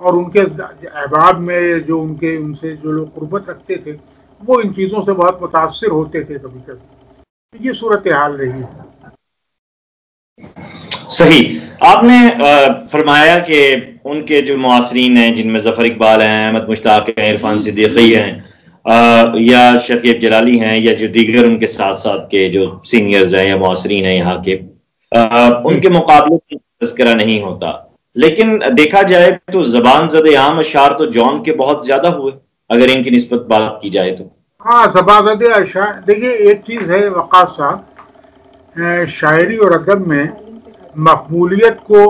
اور ان کے احباب میں جو ان سے جو لوگ قربت رکھتے تھے وہ ان چیزوں سے بہت متاثر ہوتے تھے کبھی کبھی. یہ صورتحال رہی. صحیح. آپ نے فرمایا کہ ان کے جو معاصرین ہیں جن میں ظفر اقبال ہیں، احمد مشتاق ہیں، عرفان صدیقی ہیں، یا شکیب جلالی ہیں، یا جو دیگر ان کے ساتھ ساتھ کے جو سینئرز ہیں یا معاصرین ہیں یہاں کے، ان کے مقابلے میں تذکرہ نہیں ہوتا. لیکن دیکھا جائے تو زبان زد عام اشعار تو جون کے بہت زیادہ ہوئے اگر ان کی نسبت بات کی جائے تو. ہاں، زبان زد اشعار دیکھیے ایک چیز ہے وقاص صاحب، شاعری اور ادب میں مقبولیت کو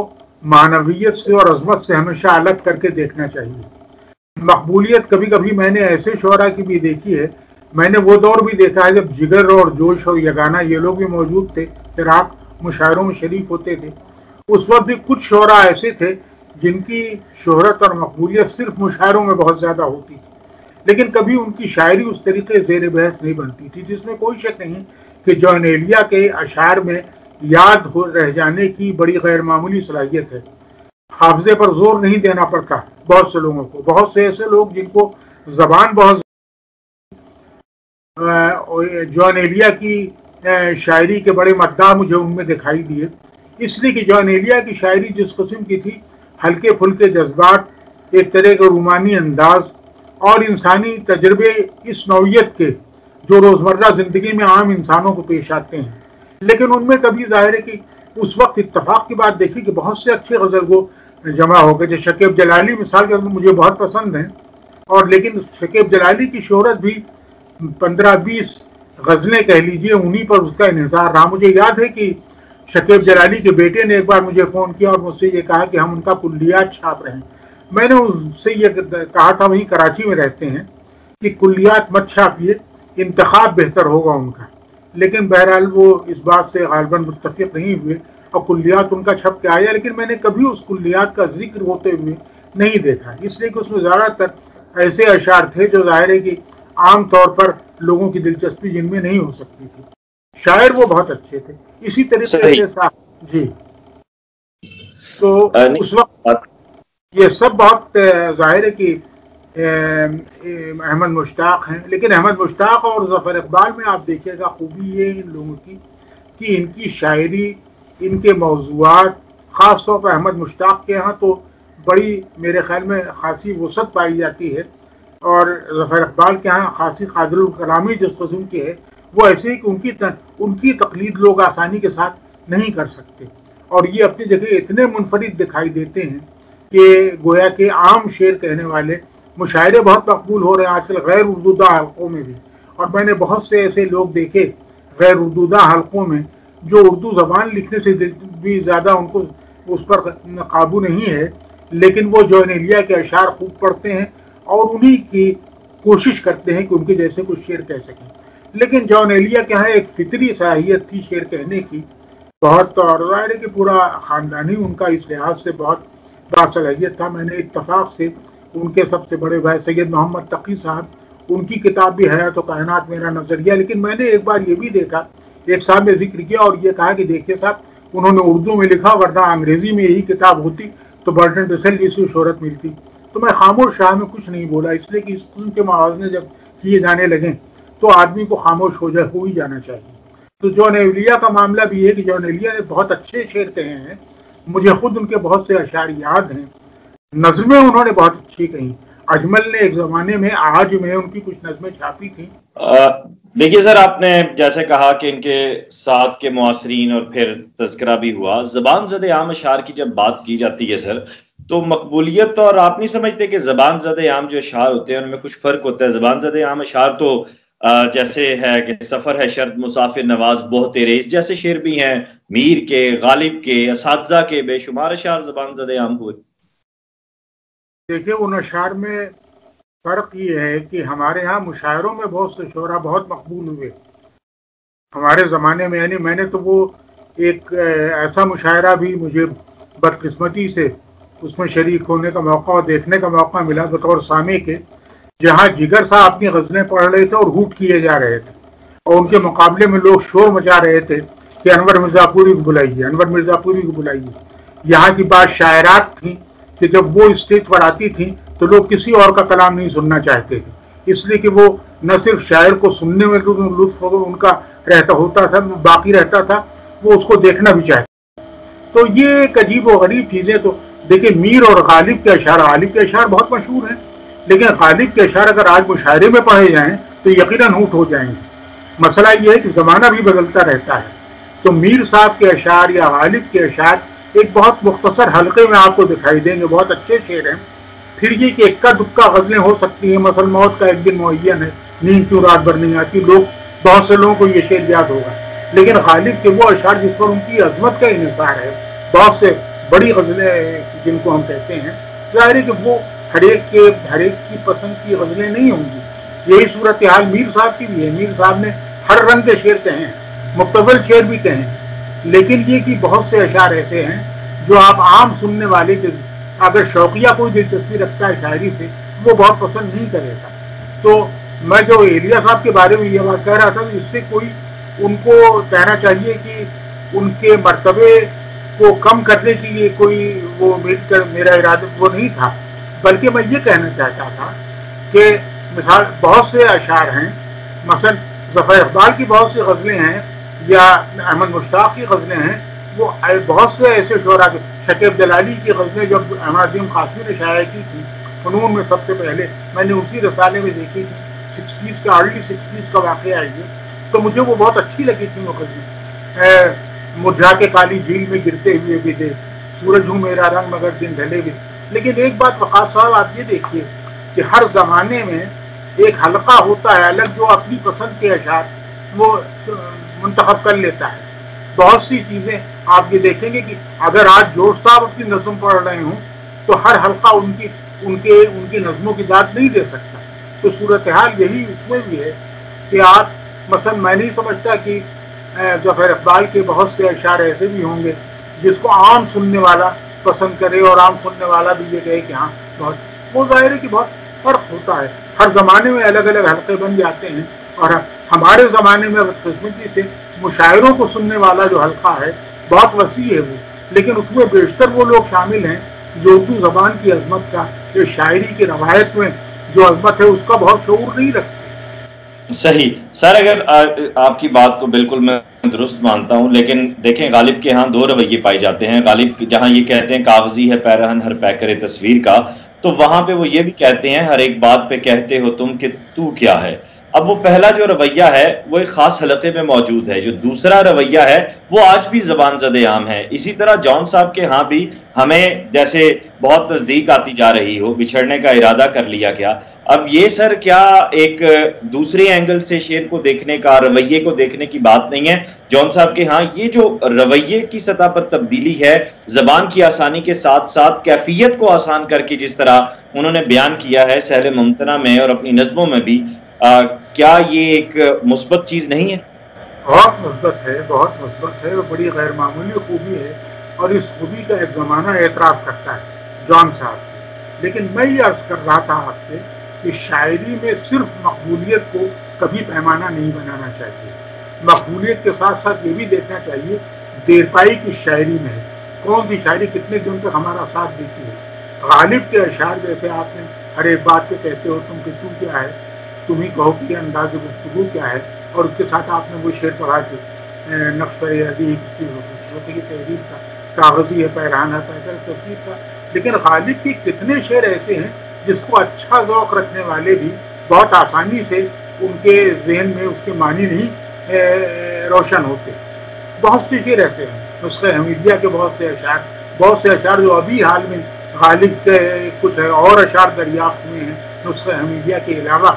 معنویت سے اور عظمت سے ہمیشہ الگ کر کے دیکھنا چاہیے. مقبولیت کبھی کبھی میں نے ایسے شعراء کی بھی دیکھی ہے، میں نے وہ دور بھی دیکھا ہے جب جگر اور جوش اور یگانہ یہ لوگ بھی موجود تھے، فراق مشاعروں میں شریک ہوتے تھے. اس وقت بھی کچھ شعراء ایسے تھے جن کی شہرت اور مقبولیت صرف مشاعروں میں بہت زیادہ ہوتی تھی، لیکن کبھی ان کی شاعری اس طریقے زیر بحث نہیں بنتی تھی. جس میں کوئی شک نہیں کہ جون ایلیا کے اشعار میں یاد رہ جانے کی بڑی غیر معمولی صلاحیت ہے. حافظے پر زور نہیں دینا پڑتا بہت سے لوگوں کو. بہت سے ایسے لوگ جن کو زبان بہت جون ایلیا کی شاعری کے بڑے مداح مجھے ان میں دکھائی دیے، اس لیے کہ جون ایلیا کی شاعری جس قسم کی تھی، ہلکے پھلکے جذبات، ایک طرح کا رومانی انداز اور انسانی تجربے اس نوعیت کے جو روزمرہ زندگی میں عام انسانوں کو پیش آتے ہیں. لیکن ان میں کبھی ظاہر ہے کہ اس وقت اتفاق کی بات دیکھی کہ بہت سے اچھے غزل گو جمع ہو گئے. جو شکیب جلالی مثال کے طور مجھے بہت پسند ہیں، اور لیکن شکیب جلالی کی شہرت بھی 15-20 غزلیں کہہ لیجئے انہی پر اس کا انحصار رہا. مجھے یاد ہے کہ شکیب جلالی کے بیٹے نے ایک بار مجھے فون کیا اور مجھ سے یہ کہا کہ ہم ان کا کلیات چھاپ رہے ہیں. میں نے اس سے یہ کہا تھا، وہیں کراچی میں رہتے ہیں، کہ کلیات مت چھاپیے، انتخاب بہتر ہوگا ان کا. لیکن بہرحال وہ اس بات سے غالباً متفق نہیں ہوئے اور کلیات ان کا چھپ کے آیا. لیکن میں نے کبھی اس کلیات کا ذکر ہوتے ہوئے نہیں دیکھا، اس لیے کہ اس میں زیادہ تر ایسے اشعار تھے جو ظاہر ہے کہ عام طور پر لوگوں کی دلچسپی جن میں نہیں ہو سکتی تھی. شاعر وہ بہت اچھے تھے. اسی طریقے سے جی تو اس وقت یہ سب بہت ظاہر ہے کہ احمد مشتاق ہیں. لیکن احمد مشتاق اور ظفر اقبال میں آپ دیکھیے گا خوبی یہ ان لوگوں کی کہ ان کی شاعری، ان کے موضوعات، خاص طور پر احمد مشتاق کے ہاں تو بڑی میرے خیال میں خاصی وسعت پائی جاتی ہے، اور ظفر اقبال کے ہاں خاصی قادر الکلامی جس قسم کی ہے وہ ایسے ہی کہ ان کی تقلید لوگ آسانی کے ساتھ نہیں کر سکتے. اور یہ اپنی جگہ اتنے منفرد دکھائی دیتے ہیں کہ گویا کہ عام شعر کہنے والے مشاعرے بہت مقبول ہو رہے ہیں آج کل غیر اردودہ حلقوں میں بھی. اور میں نے بہت سے ایسے لوگ دیکھے غیر اردودہ حلقوں میں جو اردو زبان لکھنے سے بھی زیادہ ان کو اس پر قابو نہیں ہے، لیکن وہ جون ایلیا کے اشعار خوب پڑھتے ہیں اور انہی کی کوشش کرتے ہیں کہ ان کے جیسے کچھ شعر کہہ سکیں. لیکن جون ایلیا کے ہاں ایک فطری صلاحیت تھی شعر کہنے کی بہت، اور ظاہر ہے کہ پورا خاندانی ان کا اس لحاظ سے بہت باصلاحیت تھا. میں نے اتفاق سے ان کے سب سے بڑے بھائی سید محمد تقی صاحب، ان کی کتاب بھی حیات و کائنات میرا نظریہ، لیکن میں نے ایک بار یہ بھی دیکھا، ایک صاحب نے ذکر کیا اور یہ کہا کہ دیکھیے صاحب انہوں نے اردو میں لکھا، ورنہ انگریزی میں یہی کتاب ہوتی تو برٹن رسل جیسی شہرت ملتی. تو میں خاموش رہا، میں کچھ نہیں بولا، اس لیے کہ اس قسم کے موازنے جب کیے جانے لگیں تو آدمی کو خاموش ہو ہی جانا چاہیے. تو جون ایلیا کا معاملہ بھی ہے کہ جون ایلیا نے بہت اچھے شعر کہے ہیں. مجھے خود ان کے بہت سے اشعار یاد ہیں. نظمیں انہوں نے بہت اچھی کہیں. اجمل نے ایک زمانے میں آج میں ان کی کچھ نظمیں چھاپی تھیں. دیکھیے سر، آپ نے جیسے کہا کہ ان کے ساتھ کے معاصرین اور پھر تذکرہ بھی ہوا. زبان زد عام اشعار کی جب بات کی جاتی ہے سر، تو مقبولیت، اور آپ نہیں سمجھتے کہ زبان زد عام جو اشعار ہوتے ہیں ان میں کچھ فرق ہوتا ہے؟ زبان زد عام اشعار تو جیسے ہے کہ سفر ہے شرط، مسافر نواز، بہت ریس جیسے شعر بھی ہیں، میر کے، غالب کے، اساتذہ کے بے شمار اشعار زبان زد عام ہوئے. دیکھیے ان اشعار میں فرق یہ ہے کہ ہمارے ہاں مشاعروں میں بہت سے شعراء بہت مقبول ہوئے ہمارے زمانے میں. یعنی میں نے تو وہ ایک ایسا مشاعرہ بھی مجھے بدقسمتی سے اس میں شریک ہونے کا موقع اور دیکھنے کا موقع ملا بطور سامع کے، جہاں جگر صاحب اپنی غزلیں پڑھ رہے تھے اور ہوٹ کیے جا رہے تھے، اور ان کے مقابلے میں لوگ شور مچا رہے تھے کہ انور مرزا پوری کو بلائیے، انور مرزا پوری کو بلائیے. یہاں کی بات شاعرات تھیں کہ جب وہ اسٹیج پر آتی تھیں تو لوگ کسی اور کا کلام نہیں سننا چاہتے تھے، اس لیے کہ وہ نہ صرف شاعر کو سننے میں لطف ان کا ہوتا تھا، باقی رہتا تھا، وہ اس کو دیکھنا بھی چاہتے. تو یہ ایک عجیب و غریب چیزیں. تو دیکھیں میر اور غالب کے اشعار بہت مشہور ہیں، لیکن غالب کے اشعار اگر آج مشاعرے میں پڑھے جائیں تو یقیناً ہونٹ ہو جائیں گے. مسئلہ یہ ہے کہ زمانہ بھی بدلتا رہتا ہے. تو میر صاحب کے اشعار یا غالب کے اشعار ایک بہت مختصر حلقے میں آپ کو دکھائی دیں گے، بہت اچھے شعر ہیں. پھر یہ کہ اکا دکا غزلیں ہو سکتی ہیں، مثلا موت کا ایک دن معین ہے، نیند کیوں رات بھر نہیں آتی، بہت سے لوگوں کو یہ شعر یاد ہوگا. لیکن غالب کے وہ اشعار جس پر ان کی عظمت کا انحصار ہے، بہت سے بڑی غزلیں جن کو ہم کہتے ہیں، ظاہر ہے کہ وہ ہر ایک کی پسند کی غزلیں نہیں ہوں گی. یہی صورتحال میر صاحب کی بھی ہے. میر صاحب نے ہر رنگ کے شعر کہے ہیں، مبتذل شعر بھی کہے ہیں، لیکن یہ کہ بہت سے اشعار ایسے ہیں جو آپ عام سننے والے کے اگر شوقیہ کوئی دلچسپی رکھتا ہے شاعری سے، وہ بہت پسند نہیں کرے گا. تو میں جو ایلیا صاحب کے بارے میں یہ بات کہہ رہا تھا، اس سے کوئی ان کو کہنا چاہیے کہ ان کے مرتبے کو کم کرنے کی یہ کوئی وہ میرا ارادہ وہ نہیں تھا، بلکہ میں یہ کہنا چاہتا تھا کہ مثال بہت سے اشعار ہیں، مثلا ظفر اقبال کی بہت سی غزلیں ہیں یا احمد مشتاق کی غزلیں ہیں. وہ بہت سے ایسے شعراء کے، شکیب جلالی کی غزلیں جب احمد عظیم قاسمی نے شائع کی تھی فنون میں سب سے پہلے، میں نے اسی رسالے میں دیکھی تھی، 60s کا ارلی 60s کا واقعہ ہے یہ، تو مجھے وہ بہت اچھی لگی تھی وہ غزلیں. مرجھا کے کالی جھیل میں گرتے ہوئے بھی دے، سورج ہوں میرا رنگ مگر دن ڈھلے بھی. لیکن ایک بات وقاص صاحب آپ یہ دیکھیے کہ ہر زمانے میں ایک حلقہ ہوتا ہے الگ جو اپنی پسند کے اشعار وہ منتخب کر لیتا ہے. بہت سی چیزیں آپ یہ دیکھیں گے کہ اگر آج جوش صاحب اپنی نظم پڑھ رہے ہوں تو ہر حلقہ ان کی نظموں کی داد نہیں دے سکتا. تو صورتحال یہی اس میں بھی ہے کہ آپ مثلا میں نہیں سمجھتا کہ ظفر اقبال کے بہت سے اشعار ایسے بھی ہوں گے جس کو عام سننے والا پسند کرے اور عام سننے والا بھی یہ کہے کہ ہاں بہت. وہ ظاہر ہے کہ بہت فرق ہوتا ہے، ہر زمانے میں الگ الگ حلقے بن جاتے ہیں. اور ہمارے زمانے میں بدقسمتی سے مشاعروں کو سننے والا جو حلقہ ہے بہت وسیع ہے وہ، لیکن اس میں بیشتر وہ لوگ شامل ہیں جو اردو زبان کی عظمت کا، جو شاعری کی روایت میں جو عظمت ہے اس کا بہت شعور نہیں رکھتے. صحیح سر، اگر آپ کی بات کو بالکل میں درست مانتا ہوں، لیکن دیکھیں غالب کے ہاں دو رویے پائے جاتے ہیں. غالب جہاں یہ کہتے ہیں کاغذی ہے پیرہن ہر پیکر تصویر کا، تو وہاں پہ وہ یہ بھی کہتے ہیں ہر ایک بات پہ کہتے ہو تم کہ تو کیا ہے. اب وہ پہلا جو رویہ ہے وہ ایک خاص حلقے میں موجود ہے، جو دوسرا رویہ ہے وہ آج بھی زبان زد عام ہے. اسی طرح جان صاحب کے ہاں بھی ہمیں جیسے بہت نزدیک آتی جا رہی ہو، بچھڑنے کا ارادہ کر لیا گیا. اب یہ سر کیا ایک دوسرے اینگل سے شعر کو دیکھنے کا، رویے کو دیکھنے کی بات نہیں ہے؟ جان صاحب کے ہاں یہ جو رویے کی سطح پر تبدیلی ہے، زبان کی آسانی کے ساتھ ساتھ کیفیت کو آسان کر کے جس طرح انہوں نے بیان کیا ہے سہل ممتنع میں اور اپنی نظموں میں بھی، کیا یہ ایک مثبت چیز نہیں ہے؟ بہت مثبت ہے، بہت مثبت ہے، بڑی غیر معمولی خوبی ہے، اور اس خوبی کا ایک زمانہ اعتراف کرتا ہے جان صاحب کی. لیکن میں یہ عرض کر رہا تھا آپ سے کہ شاعری میں صرف مقبولیت کو کبھی پیمانہ نہیں بنانا چاہیے. مقبولیت کے ساتھ ساتھ یہ بھی دیکھنا چاہیے دیرپائی کی شاعری میں ہے، کون سی شاعری کتنے دن تک ہمارا ساتھ دیتی ہے. غالب کے اشعار جیسے آپ نے ہر ایک بات پہ کہتے ہو تم کہ تو کیا ہے، تم ہی کہو کہ انداز گفتگو کیا ہے، اور اس کے ساتھ آپ نے وہ شعر پڑھا کہ نقش ادیب کی تحریر کا، کاغذی ہے پیرہن ہے پیکر تصویر کا. لیکن غالب کے کتنے شعر ایسے ہیں جس کو اچھا ذوق رکھنے والے بھی بہت آسانی سے ان کے ذہن میں اس کے معنی نہیں روشن ہوتے. بہت سے شعر ایسے ہیں، نسخہ حمیدیہ کے بہت سے اشعار جو ابھی حال میں غالب کے کچھ اور اشعار دریافت میں ہیں نسخہ حمیدیہ کے علاوہ،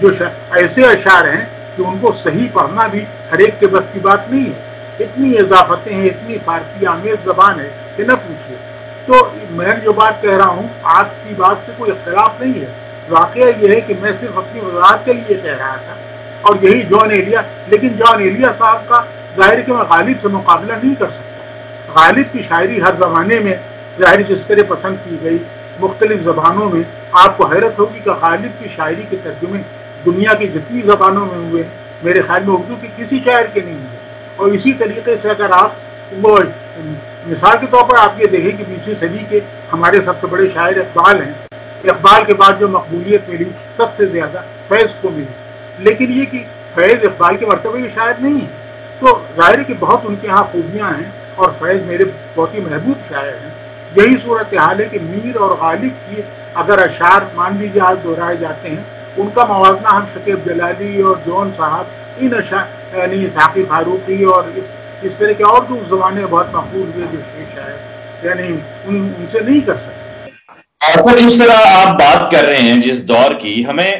جو ایسے اشعار ہیں کہ ان کو صحیح پڑھنا بھی ہر ایک کے بس کی بات نہیں ہے. اتنی اضافتیں ہیں، اتنی فارسی آمیز زبان ہے کہ نہ پوچھیے. تو میں جو بات کہہ رہا ہوں آپ کی بات سے کوئی اختلاف نہیں ہے. واقعہ یہ ہے کہ میں صرف اپنی وضاحت کے لیے کہہ رہا تھا، اور یہی جان ایلیا. لیکن جان ایلیا صاحب کا ظاہر ہے کہ میں غالب سے مقابلہ نہیں کر سکتا. غالب کی شاعری ہر زمانے میں ظاہر جس طرح پسند کی گئی مختلف زبانوں میں. آپ کو حیرت ہوگی کہ غالب کی شاعری کے ترجمے دنیا کی جتنی زبانوں میں ہوئے میرے خیال میں اردو کے کسی شاعر کے نہیں ہوئے. اور اسی طریقے سے اگر آپ وہ مثال کے طور پر آپ یہ دیکھیں کہ 20ویں صدی کے ہمارے سب سے بڑے شاعر اقبال ہیں. اقبال کے بعد جو مقبولیت ملی سب سے زیادہ فیض کو ملی، لیکن یہ کہ فیض اقبال کے مرتبے کے شاعر نہیں ہے. تو ظاہر ہے کہ بہت ان کے ہاں خوبیاں ہیں اور فیض میرے بہت ہی محبوب شاعر ہیں. یہی صورتحال ہے کہ میر اور غالب کی اگر اشعار مان لیجیے آج دہرائے جاتے ہیں، ان کا موازنہ ہم شکیب جلالی اور جون صاحب ان اشعار یعنی ساقی فاروقی اور اس طرح کے اور جو اس زمانے میں بہت مقبول ہوئے جو شاعر یعنی ان سے نہیں کر سکتے. اور جس طرح آپ بات کر رہے ہیں جس دور کی، ہمیں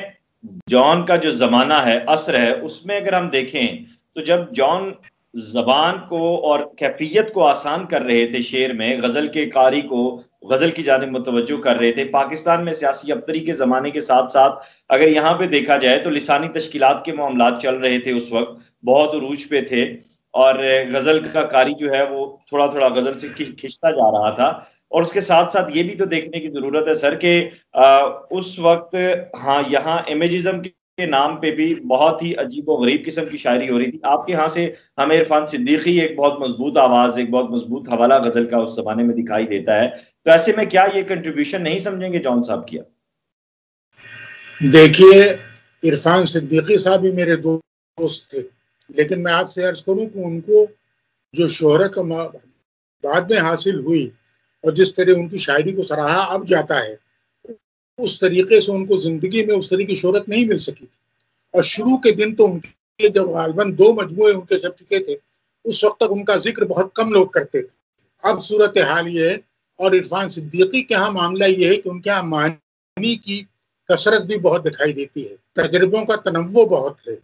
جان کا جو زمانہ ہے، عصر ہے، اس میں اگر ہم دیکھیں تو جب جان زبان کو اور کیفیت کو آسان کر رہے تھے شعر میں، غزل کے قاری کو غزل کی جانب متوجہ کر رہے تھے، پاکستان میں سیاسی ابتری کے زمانے کے ساتھ ساتھ اگر یہاں پہ دیکھا جائے تو لسانی تشکیلات کے معاملات چل رہے تھے، اس وقت بہت عروج پہ تھے، اور غزل کا قاری جو ہے وہ تھوڑا تھوڑا غزل سے کھنچتا جا رہا تھا. اور اس کے ساتھ ساتھ یہ بھی تو دیکھنے کی ضرورت ہے سر کہ اس وقت ہاں یہاں امیجزم کے نام پہ بھی بہت ہی عجیب و غریب قسم کی شاعری ہو رہی تھی. آپ کے ہاں سے ہمیں عرفان صدیقی ایک بہت مضبوط آواز، ایک بہت مضبوط حوالہ غزل کا اس زمانے میں دکھائی دیتا ہے، تو ایسے میں کیا یہ کنٹریبیوشن نہیں سمجھیں گے جان صاحب کیا؟ دیکھیے، عرفان صدیقی صاحب بھی میرے دوست تھے، لیکن میں آپ سے عرض کروں کہ ان کو جو شہرت بعد میں حاصل ہوئی اور جس طرح ان کی شاعری کو سراہا اب جاتا ہے، اس طریقے سے ان کو زندگی میں اس طرح کی شہرت نہیں مل سکی تھی. اور شروع کے دن تو ان کے جب غالباً 2 مجموعے ان کے جب چکے تھے، اس وقت تک ان کا ذکر بہت کم لوگ کرتے تھے. اب صورتحال یہ ہے، اور عرفان صدیقی کے ہاں معاملہ یہ ہے کہ ان کے ہاں معنی کی کثرت بھی بہت دکھائی دیتی ہے، تجربوں کا تنوع بہت ہے.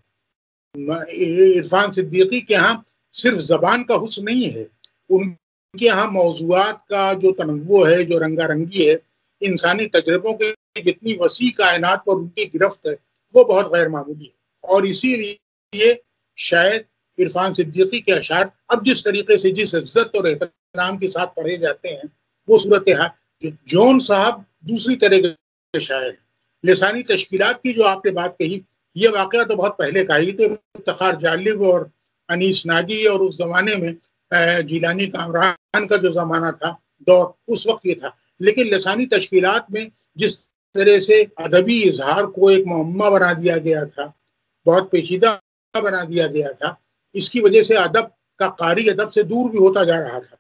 عرفان صدیقی کے ہاں صرف زبان کا حسن نہیں ہے، ان کے ہاں موضوعات کا جو تنوع ہے، جو رنگا رنگی ہے، انسانی تجربوں کے جتنی وسیع کائنات پر ان کی گرفت ہے وہ بہت غیر معمولی ہے. اور اسی لیے شاید عرفان صدیقی کے اشعار اب جس طریقے سے جس عزت اور احترام کے ساتھ پڑھے جاتے ہیں وہ صورتحال. جون صاحب دوسری طرح کے شاعر. لسانی تشکیلات کی جو آپ نے بات کہی، یہ واقعہ تو بہت پہلے کا ہی تو افتخار جالب اور انیس ناجی اور اس زمانے میں جیلانی کامران کا جو زمانہ تھا دور، اس وقت یہ تھا. لیکن لسانی تشکیلات میں جس طرح سے ادبی اظہار کو ایک معمہ بنا دیا گیا تھا، بہت پیچیدہ بنا دیا گیا تھا، اس کی وجہ سے ادب کا قاری ادب سے دور بھی ہوتا جا رہا تھا.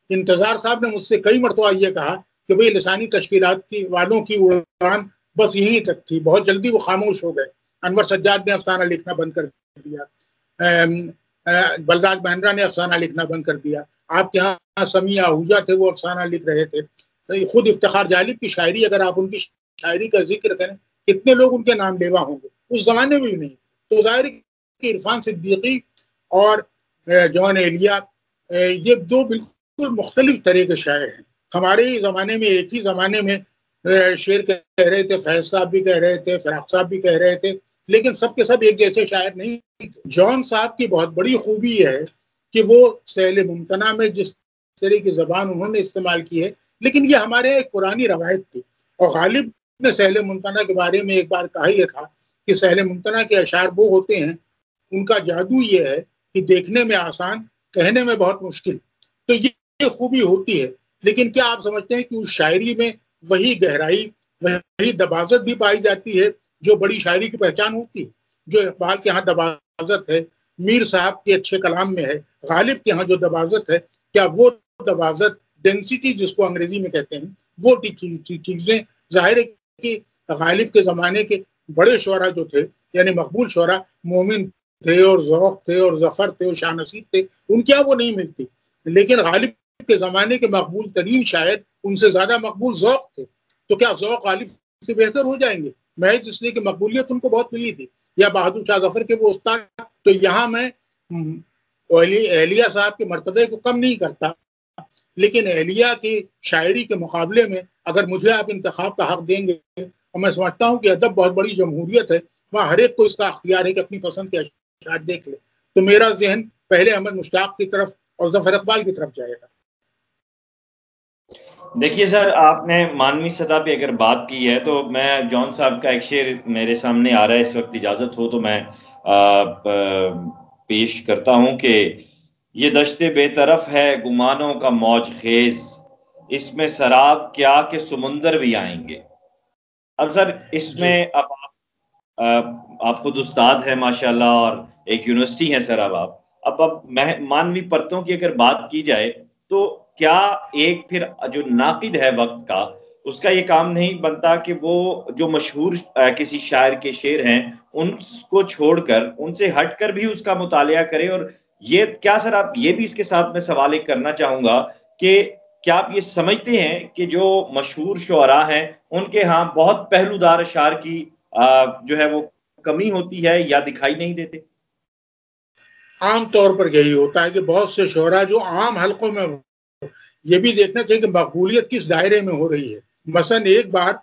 انتظار صاحب نے مجھ سے کئی مرتبہ یہ کہا کہ بھئی لسانی تشکیلات کی والوں کی اڑان بس یہیں تک تھی، بہت جلدی وہ خاموش ہو گئے. انور سجاد نے افسانہ لکھنا بند کر دیا، بلراج مہندرا نے افسانہ لکھنا بند کر دیا، آپ کے ہاں سمیع آہوجہ تھے وہ افسانہ لکھ رہے تھے. خود افتخار جالب کی شاعری، اگر آپ ان کی شاعری کا ذکر کریں کتنے لوگ ان کے نام لیوا ہوں گے، اس زمانے میں بھی نہیں. تو ظاہر کہ عرفان صدیقی اور جون ایلیا یہ دو بالکل مختلف طرح کے شاعر ہیں. ہمارے ہی زمانے میں، ایک ہی زمانے میں شعر کہہ رہے تھے، فیض صاحب بھی کہہ رہے تھے، فراق صاحب بھی کہہ رہے تھے، لیکن سب کے سب ایک جیسے شاعر نہیں. جون صاحب کی بہت بڑی خوبی ہے کہ وہ سیل ممتنع میں جس طرح کی زبان انہوں نے استعمال کی ہے، لیکن یہ ہمارے ایک پرانی روایت تھی. اور غالب نے سیل ممتنع کے بارے میں ایک بار کہا یہ تھا کہ سیل ممتنع کے اشعار وہ ہوتے ہیں، ان کا جادو یہ ہے کہ دیکھنے میں آسان، کہنے میں بہت مشکل. تو یہ خوبی ہوتی ہے. لیکن کیا آپ سمجھتے ہیں کہ اس شاعری میں وہی گہرائی، وہی دباغت بھی پائی جاتی ہے جو بڑی شاعری کی پہچان ہوتی ہے؟ جو اقبال کے ہاں دباغت ہے، میر صاحب کے اچھے کلام میں ہے، غالب کے ہاں جو دباغت ہے، کیا وہ دباغت، ڈینسٹی جس کو انگریزی میں کہتے ہیں، وہ چیزیں ظاہر ہے کہ غالب کے زمانے کے بڑے شعراء جو تھے، یعنی مقبول شعراء، مومن تھے اور ذوق تھے اور ظفر تھے اور شاہ نصیر تھے، ان کیا وہ نہیں ملتی. لیکن غالب کے زمانے کے مقبول ترین شاعر ان سے زیادہ مقبول ذوق تھے. تو کیا ذوق غالب سے بہتر ہو جائیں گے محض اس لیے کہ مقبولیت ان کو بہت ملی تھی، یا بہادر شاہ ظفر کے وہ استاد؟ تو یہاں میں اہلیہ صاحب کے مرتبے کو کم نہیں کرتا، لیکن اہلیہ کی شاعری کے مقابلے میں اگر مجھے آپ انتخاب کا حق دیں گے، اور میں سمجھتا ہوں کہ ادب بہت بڑی جمہوریت ہے، وہاں ہر ایک کو اس کا اختیار ہے کہ اپنی پسند کے اشعار دیکھ لے، تو میرا ذہن پہلے احمد مشتاق کی طرف اور ظفر اقبال کی طرف جائے گا. دیکھیے سر، آپ نے مانوی سطح پہ اگر بات کی ہے تو میں جون صاحب کا ایک شعر میرے سامنے آ رہا ہے اس وقت، اجازت ہو تو میں پیش کرتا ہوں کہ یہ دشت بے طرف ہے گمانوں کا موج خیز، اس میں سراب کیا کہ سمندر بھی آئیں گے۔ اب سر اس جی میں اب آپ خود استاد ہیں ماشاءاللہ، اور ایک یونیورسٹی ہے سر، اب مانوی پرتوں کی اگر بات کی جائے تو کیا ایک پھر جو ناقد ہے وقت کا، اس کا یہ کام نہیں بنتا کہ وہ جو مشہور کسی شاعر کے شعر ہیں ان کو چھوڑ کر، ان سے ہٹ کر بھی اس کا مطالعہ کرے؟ اور یہ کیا سر آپ یہ بھی اس کے ساتھ میں سوال ایک کرنا چاہوں گا کہ کیا آپ یہ سمجھتے ہیں کہ جو مشہور شعراء ہیں ان کے ہاں بہت پہلودار اشعار کی جو ہے وہ کمی ہوتی ہے یا دکھائی نہیں دیتے؟ عام طور پر یہی ہوتا ہے کہ بہت سے شعراء جو عام حلقوں میں، یہ بھی دیکھنا چاہیے کہ مقبولیت کس دائرے میں ہو رہی ہے۔ مثلا ایک بار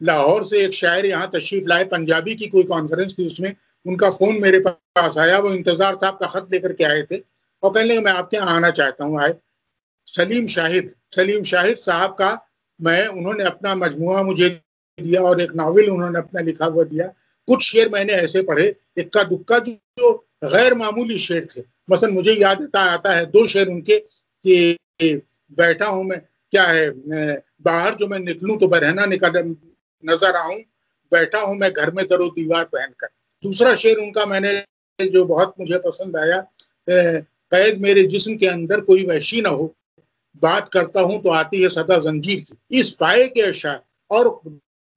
لاہور سے ایک شاعر یہاں تشریف لائے، پنجابی کی کوئی کانفرنس تھی، اس میں ان کا فون میرے پاس آیا، وہ انتظار صاحب کا خط لے کر کے آئے تھے اور کہنے لگے میں آپ کے یہاں آنا چاہتا ہوں۔ آئے سلیم شاہد صاحب کا، انہوں نے اپنا مجموعہ مجھے دیا اور ایک ناول انہوں نے اپنا لکھا ہوا دیا۔ کچھ شعر میں نے ایسے پڑھے اکا دکا جو غیر معمولی شعر تھے۔ مثلا مجھے یاد آتا ہے 2 شعر ان کے کہ بیٹھا ہوں میں، کیا ہے، باہر جو میں نکلوں تو برہنہ نظر آؤں، بیٹھا ہوں میں گھر میں در و دیوار پہن کر۔ دوسرا شعر ان کا میں نے جو بہت مجھے پسند آیا، قید میرے جسم کے اندر کوئی وحشی نہ ہو، بات کرتا ہوں تو آتی ہے صدا زنجیر کی۔ اس پائے کے اشعار، اور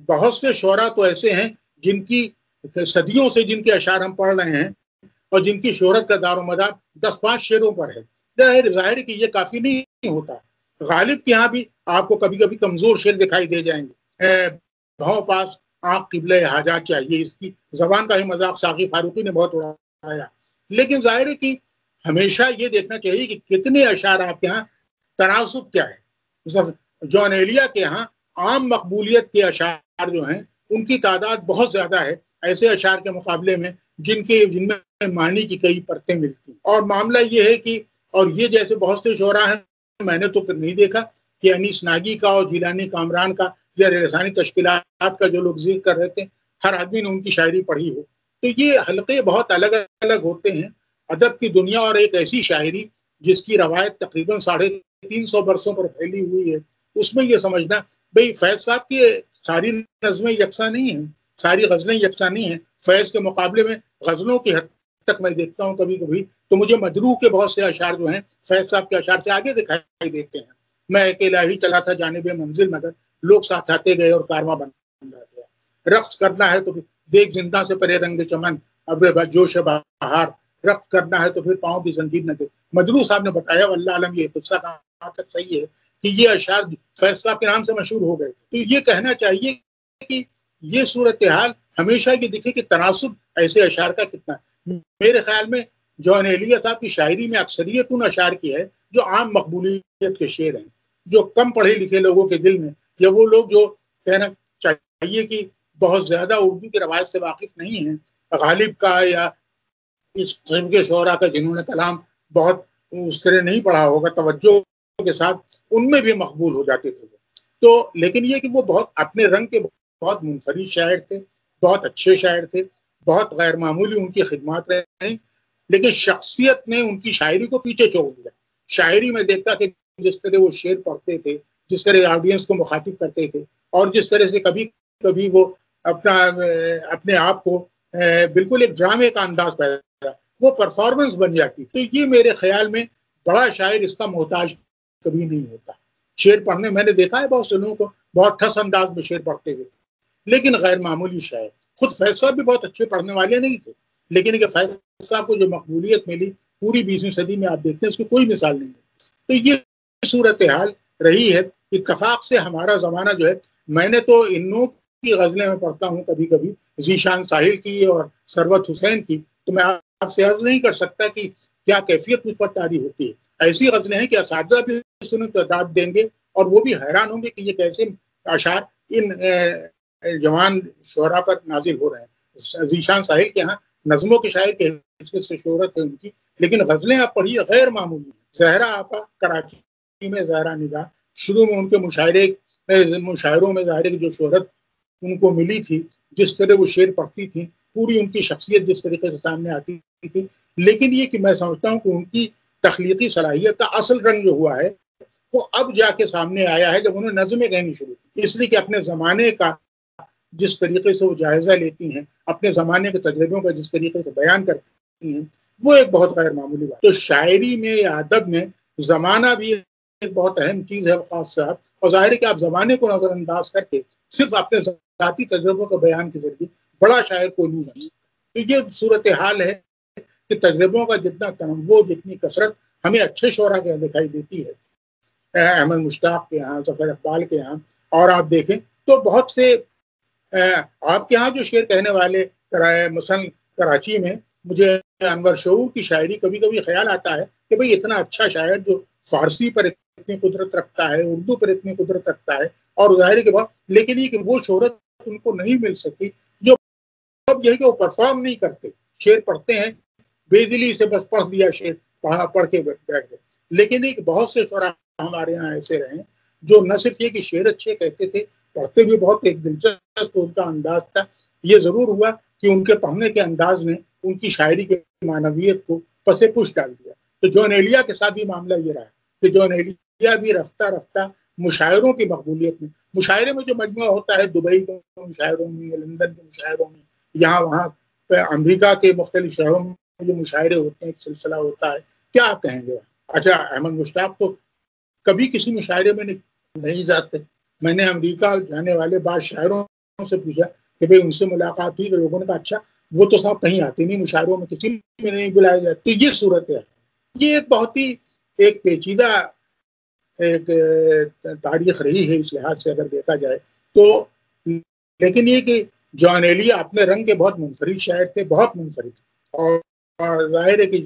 بہت سے شعراء تو ایسے ہیں جن کی صدیوں سے جن کے اشعار ہم پڑھ رہے ہیں اور جن کی شہرت کا دار و مدار 10-5 شعروں پر ہے۔ ظاہر کہ یہ کافی نہیں ہوتا۔ غالب کے یہاں بھی آپ کو کبھی کبھی کمزور شعر دکھائی دے جائیں گے، بھاؤ پاس آنکھ قبلہ حاجات چاہیے، اس کی زبان کا ہی مذاق ساقی فاروقی نے بہت اڑایا۔ لیکن ظاہر ہے کہ ہمیشہ یہ دیکھنا چاہیے کہ کتنے اشعار آپ کے ہاں، تناسب کیا ہے۔ جون ایلیا کے ہاں عام مقبولیت کے اشعار جو ہیں ان کی تعداد بہت زیادہ ہے ایسے اشعار کے مقابلے میں جن میں معنی کی کئی پرتیں ملتی۔ اور معاملہ یہ ہے کہ، اور یہ جیسے بہت سے شعراء ہیں، میں نے تو نہیں دیکھا کہ انیس ناگی کا اور جیلانی کامران کا یا لسانی تشکیلات کا جو لوگ ذکر کر رہے تھے، ہر آدمی نے ان کی شاعری پڑھی ہو۔ تو یہ حلقے بہت الگ الگ ہوتے ہیں۔ ادب کی دنیا اور ایک ایسی شاعری جس کی روایت تقریباً 350 برسوں پر پھیلی ہوئی ہے، اس میں یہ سمجھنا بھئی فیض صاحب کی ساری نظمیں یکساں نہیں ہیں، ساری غزلیں یکساں نہیں ہیں۔ فیض کے مقابلے میں غزلوں کی حد تک میں دیکھتا ہوں کبھی کبھی تو مجھے مجروح کے بہت سے اشعار جو ہیں فیض صاحب کے اشعار سے آگے دکھائی دیتے ہیں۔ میں اکیلا ہی چلا تھا جانب منزل مگر لوگ ساتھ آتے گئے اور کارواں بن گیا۔ رقص کرنا ہے تو دیکھ زندہ سے پرے رنگ چمن اب جوش بہار، رقص کرنا ہے تو پھر پاؤں کی زنجیر نہ دے۔ مجروح صاحب نے بتایا، واللہ علم یہ قصہ کہاں تک صحیح ہے، کہ یہ اشعار فیض صاحب کے نام سے مشہور ہو گئے۔ تو یہ کہنا چاہیے کہ یہ صورتحال ہمیشہ یہ دکھے کہ تناسب ایسے اشعار کا کتنا ہے۔ میرے خیال میں جون ایلیا صاحب کی شاعری میں اکثریت ان اشعار کی ہے جو عام مقبولیت کے شعر ہیں، جو کم پڑھے لکھے لوگوں کے دل میں، یا وہ لوگ جو کہنا چاہیے کہ بہت زیادہ اردو کی روایت سے واقف نہیں ہیں، غالب کا یا اس قسم کے شعراء کا جنہوں نے کلام بہت اس طرح نہیں پڑھا ہوگا توجہ کے ساتھ، ان میں بھی مقبول ہو جاتے تھے۔ تو لیکن یہ کہ وہ بہت اپنے رنگ کے بہت منفرد شاعر تھے، بہت اچھے شاعر تھے، بہت غیر معمولی ان کی خدمات رہیں، لیکن شخصیت نے ان کی شاعری کو پیچھے چھوڑ دیا۔ شاعری میں دیکھتا کہ جس طرح وہ شعر پڑھتے تھے، جس طرح آڈینس کو مخاطب کرتے تھے، اور جس طرح سے کبھی کبھی وہ اپنے آپ کو بالکل ایک ڈرامے کا انداز پیدا، وہ پرفارمنس بن جاتی۔ تو یہ میرے خیال میں بڑا شاعر اس کا محتاج کبھی نہیں ہوتا۔ شعر پڑھنے میں نے دیکھا ہے بہت سے لوگوں کو بہت ٹھس انداز میں شعر پڑھتے ہوئے، لیکن غیر معمولی شاعر۔ خود فیض صاحب بھی بہت اچھے پڑھنے والے نہیں تھے، لیکن کہ فیض صاحب کو جو مقبولیت ملی پوری 20ویں صدی میں آپ دیکھتے ہیں اس کی کوئی مثال نہیں ہے۔ تو یہ صورتحال رہی ہے۔ اتفاق سے ہمارا زمانہ جو ہے، میں نے تو انوں کی غزلیں میں پڑھتا ہوں کبھی کبھی، ذیشان ساحل کی اور ثروت حسین کی، تو میں آپ سے عرض نہیں کر سکتا کہ کیا کیفیت مجھ پر طاری ہوتی ہے۔ ایسی غزلیں ہیں کہ اساتذہ بھی اس میں تعداد دیں گے اور وہ بھی حیران ہوں گے کہ یہ کیسے اشعار ان جوان شعراء پر نازل ہو رہے ہیں۔ ذیشان ساحل کے ہاں نظموں کے شاعر کے حیثیت سے شہرت ہے ان کی، لیکن غزلیں آپ پڑھیے غیر معمولی ہیں۔ زہرا آپا کراچی میں زہرا نگاہ، شروع میں ان کے مشاعروں میں ظاہر جو شہرت ان کو ملی تھی، جس طرح وہ شعر پڑھتی تھی، پوری ان کی شخصیت جس طریقے سے سامنے آتی تھی، لیکن یہ کہ میں سمجھتا ہوں کہ ان کی تخلیقی صلاحیت کا اصل رنگ جو ہوا ہے وہ اب جا کے سامنے آیا ہے جب انہوں نے نظمیں کہنی شروع کی، اس لیے کہ اپنے زمانے کا جس طریقے سے وہ جائزہ لیتی ہیں، اپنے زمانے کے تجربوں کا جس طریقے سے بیان کرتی ہیں، وہ ایک بہت غیر معمولی بات۔ تو شاعری میں یا ادب میں زمانہ بھی ایک بہت اہم چیز ہے وقاص صاحب، اور ظاہر ہے کہ آپ زمانے کو نظر انداز کر کے صرف اپنے ذاتی تجربوں کا بیان کے ذریعے بڑا شاعر کو نہیں بنے۔ تو یہ صورتحال ہے کہ تجربوں کا جتنا تنوع، جتنی کثرت ہمیں اچھے شعراء کے دکھائی دیتی ہے، احمد مشتاق کے ہاں، ظفر اقبال کے ہاں، اور آپ دیکھیں تو بہت سے آپ کے ہاں جو شعر کہنے والے مثلاً کراچی میں، مجھے انور شعور کی شاعری کبھی کبھی خیال آتا ہے کہ بھئی اتنا اچھا شاعر جو فارسی پر اتنی قدرت رکھتا ہے، اردو پر اتنی قدرت رکھتا ہے، اور ظاہر ہے کہ لیکن یہ کہ وہ شہرت ان کو نہیں مل سکی جو اب یہ ہے کہ وہ پرفارم نہیں کرتے، شعر پڑھتے ہیں بے دلی سے، بس پڑھ دیا شعر، پڑھ کے بیٹھ گئے۔ لیکن ایک بہت سے شعراء ہمارے یہاں ایسے رہے جو نہ صرف یہ کہ شعر اچھے کہتے تھے، پڑھتے بھی بہت ایک دلچسپ ان کا انداز تھا۔ یہ ضرور ہوا کہ ان کے پڑھنے کے انداز نے ان کی شاعری کے معنویت کو پس پش ڈال دیا۔ تو جون ایلیا کے ساتھ بھی معاملہ یہ رہا کہ جون ایلیا بھی رفتہ رفتہ مشاعروں کی مقبولیت میں، مشاعرے میں جو مجموعہ ہوتا ہے دبئی کے مشاعروں میں، لندن کے مشاعروں میں، یہاں وہاں امریکہ کے مختلف شہروں میں جو مشاعرے ہوتے ہیں، ایک سلسلہ ہوتا ہے، کیا آپ کہیں گے؟ اچھا، احمد مشتاق تو کبھی کسی مشاعرے میں نہیں جاتے۔ میں نے امریکہ جانے والے بعض شاعروں سے پوچھا کہ بھئی ان سے ملاقات ہوئی، تو لوگوں نے کہا اچھا وہ تو صاحب کہیں آتے نہیں، مشاعروں میں کسی میں نہیں بلائے جاتے۔ یہ صورت ہے، یہ ایک بہت ہی ایک پیچیدہ ایک تاریخ رہی ہے اس لحاظ سے اگر دیکھا جائے تو۔ لیکن یہ کہ جون ایلیا اپنے رنگ کے بہت منفرد شاعر تھے، بہت منفرد، اور ظاہر ہے کہ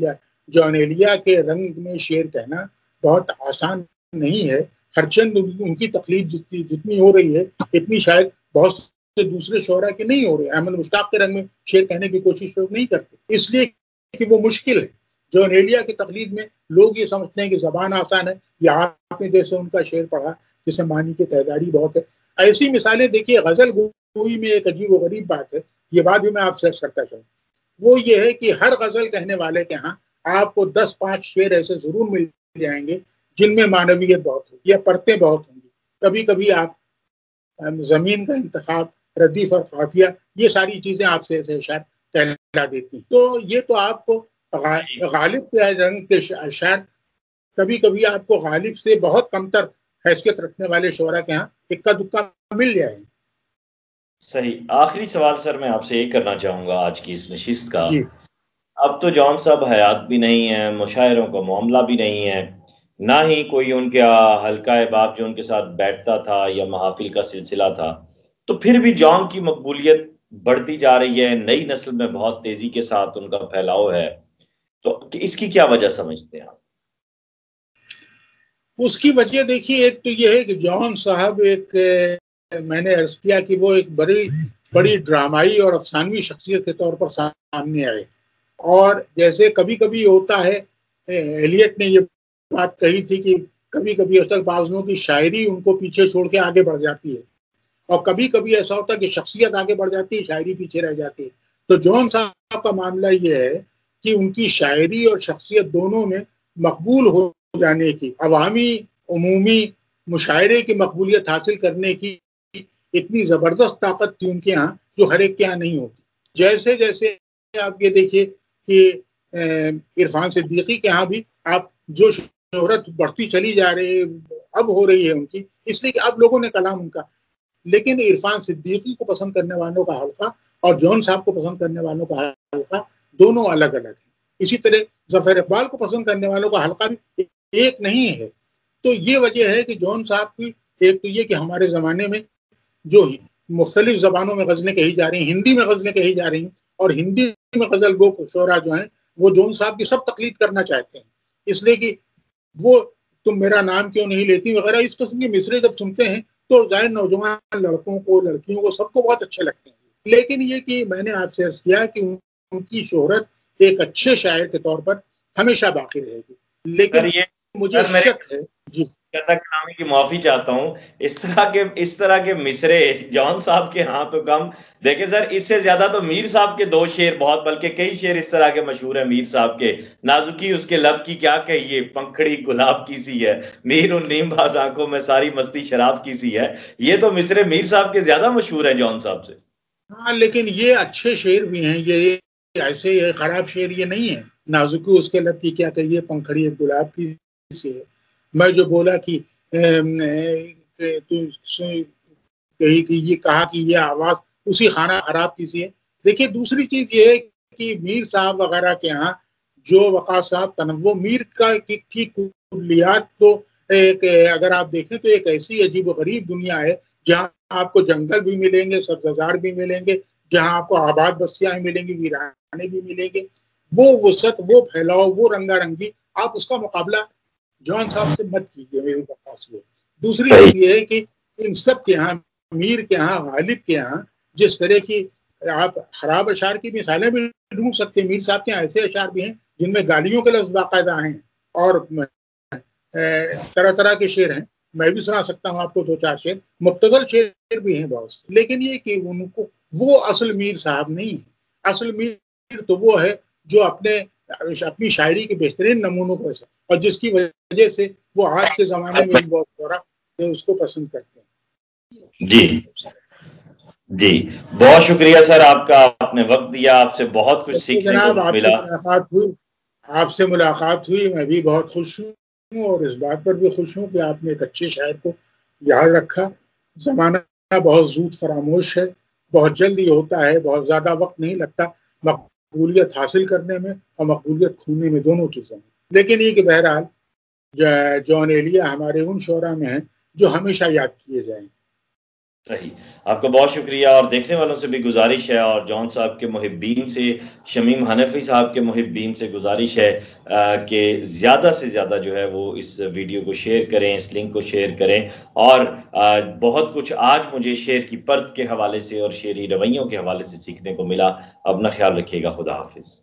جون ایلیا کے رنگ میں شعر کہنا بہت آسان نہیں ہے، ہرچند ان کی تقلید جتنی ہو رہی ہے اتنی شاید بہت سے دوسرے شعراء کی نہیں ہو رہی۔ احمد مشتاق کے رنگ میں شعر کہنے کی کوشش لوگ نہیں کرتے، اس لیے کہ وہ مشکل ہے۔ جون ایلیا کی تقلید میں لوگ یہ سمجھتے ہیں کہ زبان آسان ہے، یا آپ نے جیسے ان کا شعر پڑھا جسے معنی کی تعدادی بہت ہے۔ ایسی مثالیں دیکھیے، غزل گوئی میں ایک عجیب و غریب بات ہے، یہ بات بھی میں آپ سے کرتا چاہوں، وہ یہ ہے کہ ہر غزل کہنے والے کے ہاں آپ کو 10-5 شعر ایسے ضرور مل جائیں گے جن میں معنویت بہت ہوگی یا پرتیں بہت ہوں گی۔ کبھی کبھی آپ زمین کا انتخاب، ردیف اور قافیہ، یہ ساری چیزیں آپ سے ایسے اشعار کہلا دیتی ہیں۔ تو یہ تو آپ کو غالب کے رنگ کے اشعار کبھی کبھی آپ کو غالب سے بہت کمتر حیثیت رکھنے والے شعراء کے ہاں اکا دکا مل جائے۔ صحیح۔ آخری سوال سر میں آپ سے یہ کرنا چاہوں گا آج کی اس نشست کا۔ جی، اب تو جون صاحب حیات بھی نہیں ہے، مشاعروں کا معاملہ بھی نہیں ہے، نہ ہی کوئی ان کے حلقہ باب جو ان کے ساتھ بیٹھتا تھا یا محافل کا سلسلہ تھا، تو پھر بھی جون کی مقبولیت بڑھتی جا رہی ہے، نئی نسل میں بہت تیزی کے ساتھ ان کا پھیلاؤ ہے، تو اس کی کیا وجہ سمجھتے ہیں آپ؟ اس کی وجہ دیکھیے، ایک تو یہ ہے کہ جون صاحب ایک میں نے عرض کیا کہ وہ ایک بڑی ڈرامائی اور افسانوی شخصیت کے طور پر سامنے آئے، اور جیسے کبھی کبھی ہوتا ہے، ایلیٹ نے یہ بات کہی تھی کہ کبھی کبھی ایسا بعض لوگوں کی شاعری ان کو پیچھے چھوڑ کے آگے بڑھ جاتی ہے، اور کبھی کبھی ایسا ہوتا ہے کہ شخصیت آگے بڑھ جاتی ہے، شاعری پیچھے رہ جاتی ہے۔ تو جون صاحب کا معاملہ یہ ہے کہ ان کی شاعری اور شخصیت دونوں میں مقبول ہو جانے کی، عوامی عمومی مشاعرے کی مقبولیت حاصل کرنے کی اتنی زبردست طاقت تھی ان کے ہاں جو ہر ایک کے ہاں نہیں ہوتی۔ جیسے جیسے آپ یہ دیکھیے کہ عرفان صدیقی کے ہاں بھی آپ جو شہرت بڑھتی چلی جا رہی ہے، اب ہو رہی ہے ان کی، اس لیے کہ اب لوگوں نے کلام ان کا، لیکن عرفان صدیقی کو پسند کرنے والوں کا حلقہ اور جون صاحب کو پسند کرنے والوں کا حلقہ دونوں الگ الگ ہیں۔ اسی طرح ظفر اقبال کو پسند کرنے والوں کا حلقہ بھی ایک نہیں ہے۔ تو یہ وجہ ہے کہ جون صاحب کی ایک تو یہ کہ ہمارے زمانے میں جو مختلف زبانوں میں غزلیں کہی جا رہی ہیں، ہندی میں غزلیں کہی جا رہی ہیں، اور ہندی میں غزل گو شعراء جو ہیں وہ جون صاحب کی سب تقلید کرنا چاہتے ہیں، اس لیے کہ وہ تم میرا نام کیوں نہیں لیتی وغیرہ اس قسم کے مصرے جب سنتے ہیں تو ظاہر نوجوان لڑکوں کو، لڑکیوں کو، سب کو بہت اچھے لگتے ہیں۔ لیکن یہ کہ میں نے آپ سے عرض کیا کہ ان کی شہرت ایک اچھے شاعر کے طور پر ہمیشہ باقی رہے گی، لیکن مجھے شک ہے۔ جی، کلامی کی معافی چاہتا ہوں، اس طرح کے مصرے جان صاحب کے ہاں تو کم. دیکھیں سر، اس سے زیادہ تو میر صاحب کے 2 شعر بہت، بلکہ کئی شعر اس طرح کے مشہور ہیں میر صاحب کے. نازکی اس کے لب کی کیا کہیے، پنکھڑی گلاب کی سی ہے، میر ان نیم باز آنکھوں میں ساری مستی شراب کی سی ہے. یہ تو مصرے میر صاحب کے زیادہ مشہور ہیں جان صاحب سے. ہاں لیکن یہ اچھے شعر بھی ہیں، یہ ایسے خراب شعر یہ نہیں ہے. نازکی اس کے لب کی کیا کہیے، پنکھڑی گلاب کی سی ہے. میں جو بولا کہ یہ کہا کہ یہ آواز اسی خانہ خراب کی سی ہے. دیکھیے دوسری چیز یہ ہے کہ میر صاحب وغیرہ کے ہاں جو وقاص صاحب تنوع میر کی کلیات تو اگر آپ دیکھیں تو ایک ایسی عجیب و غریب دنیا ہے جہاں آپ کو جنگل بھی ملیں گے، سبززار بھی ملیں گے، جہاں آپ کو آباد بستیاں ملیں گی، ویرانے بھی ملیں گے. وہ وسعت، وہ پھیلاؤ، وہ رنگا رنگی، آپ اس کا مقابلہ جان صاحب سے مت کیجیے میرے پاس. دوسری چیز یہ ہے کہ ان سب کے ہاں، میر کے ہاں، غالب کے ہاں، جس طرح کی آپ خراب اشعار کی مثالیں بھی ڈھونڈ سکتے ہیں. میر صاحب کے ایسے اشعار بھی ہیں جن میں گالیوں کے لفظ باقاعدہ ہیں اور طرح طرح کے شعر ہیں. میں بھی سنا سکتا ہوں آپ کو 2-4 شعر، مبتذل شعر بھی ہیں بہت. لیکن یہ کہ ان کو وہ اصل میر صاحب نہیں ہے. اصل میر تو وہ ہے جو اپنی شاعری کے بہترین نمونوں کو ہے اور جس کی وجہ سے وہ آج کے زمانے میں بھی بہت تھوڑا اس کو پسند کرتے ہیں. جی جی، بہت شکریہ سر آپ کا، آپ نے وقت دیا، آپ سے بہت کچھ سیکھنے کو جناب ملا. آپ سے ملاقات ہوئی، میں بھی بہت خوش ہوں اور اس بات پر بھی خوش ہوں کہ آپ نے ایک اچھے شاعر کو یاد رکھا. زمانہ بہت زود فراموش ہے، بہت جلد یہ ہوتا ہے، بہت زیادہ وقت نہیں لگتا مقبولیت حاصل کرنے میں اور مقبولیت کھونے میں، دونوں چیزوں میں. لیکن یہ کہ بہرحال جان ایلیا ہمارے ان شعراء میں ہیں جو ہمیشہ یاد کیے جائیں. صحیح، آپ کا بہت شکریہ. اور دیکھنے والوں سے بھی گزارش ہے، اور جان صاحب کے محبین سے، شمیم حنفی صاحب کے محبین سے گزارش ہے کہ زیادہ سے زیادہ جو ہے وہ اس ویڈیو کو شیئر کریں، اس لنک کو شیئر کریں. اور بہت کچھ آج مجھے شعر کی پرت کے حوالے سے اور شعری رویوں کے حوالے سے سیکھنے کو ملا. اپنا خیال رکھیے گا. خدا حافظ.